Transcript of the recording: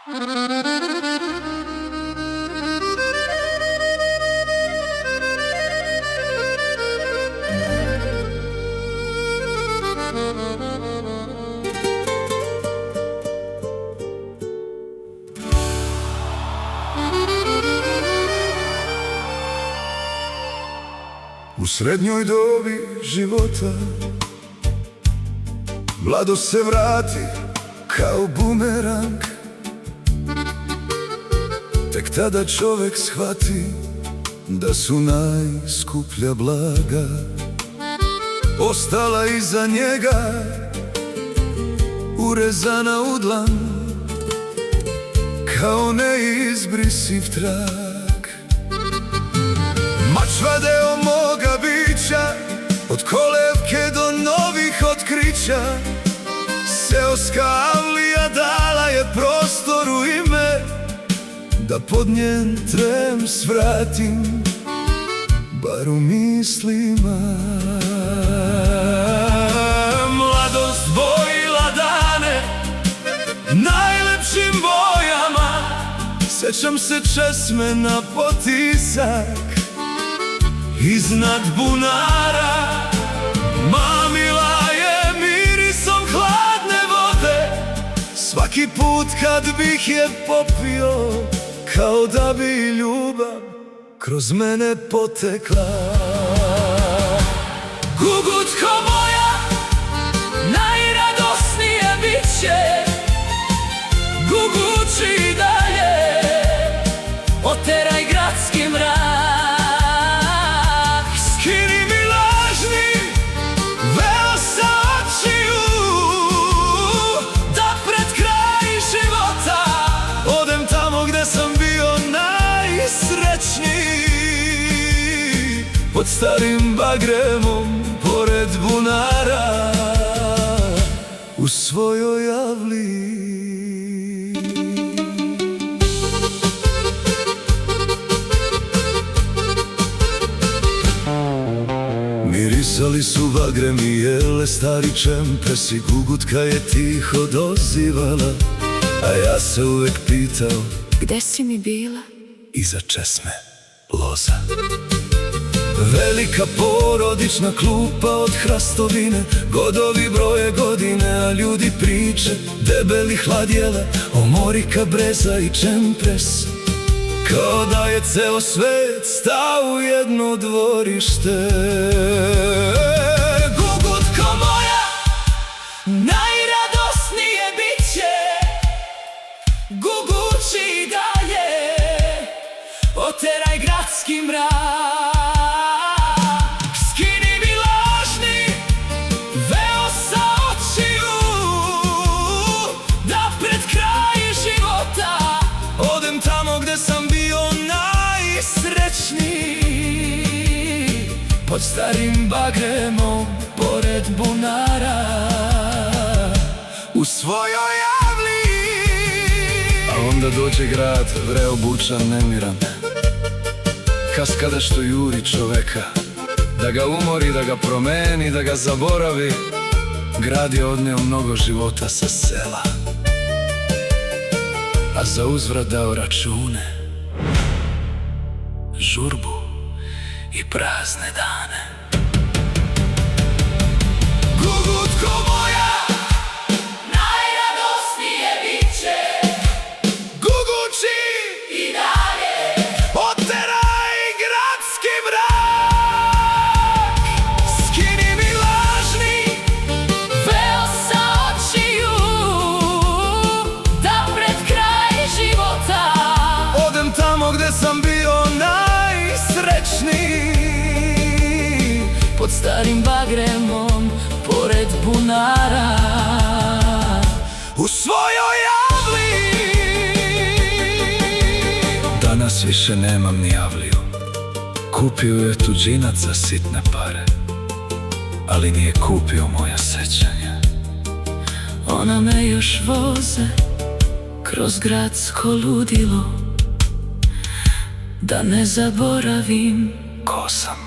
U srednjoj dobi života mladost se vrati kao bumerang. Tek tada čovek shvati da su najskuplja blaga ostala iza njega, urezana u dlan kao neizbrisiv trag. Mačva deo moga bića, od kolevke do novih otkrića. Seoska avlija dala je prostoru ime, da pod njen trem svratim, bar u mislima. Mladost bojila dane najlepšim bojama. Sećam se česme na potisak iznad bunara. Mamila je mirisom hladne vode svaki put kad bih je popio, kao da bi ljubav kroz mene potekla. Gugutko moja, najradosnije biće, gugući i dalje, oteraj gradski mrak. Skini mi lažni veo sa očiju, da pred kraj života odem tamo gde sam bio najsrećniji. Pod starim bagremom, pored bunara, u svojoj avliji. Mirisali su bagrem i jele stari čempresi. Gugutka je tiho dozivala, a ja se uvek pitao, gde si mi bila? iza česme loza. Velika porodična klupa od hrastovine, godovi broje godine, a ljudi priče, debeli hlad jela, omorika, breza i čempres. Kao da je ceo svet stao u jedno dvorište. Gugutko moja, najradosnije biće, gugući i dalje, oteraj gradski mrak. Skini mi lažni veo sa očiju, da pred kraj života odem tamo gde sam bio najsrećniji. Pod starim bagremom, pored bunara, u svojoj avliji. A onda dođe grad, vreo, bučan, nemiran, kaskada što juri čoveka, da ga umori, da ga promeni, da ga zaboravi. Grad je odneo mnogo života sa sela, a za uzvrat dao račune, žurbu i prazne dane. Gugutko moja, najradosnije biće, gugući i dalje, oteraj gradski mrak. Skini mi lažni veo sa očiju, da pred kraj života odem tamo gde sam bio najsrećniji. Pod starim bagremom, pored bunara, u svojoj avliji. Danas više nemam ni avliju, kupio je tuđinac za sitne pare, ali nije kupio moja sećanja. Ona me još voze kroz gradsko ludilo, da ne zaboravim ko sam.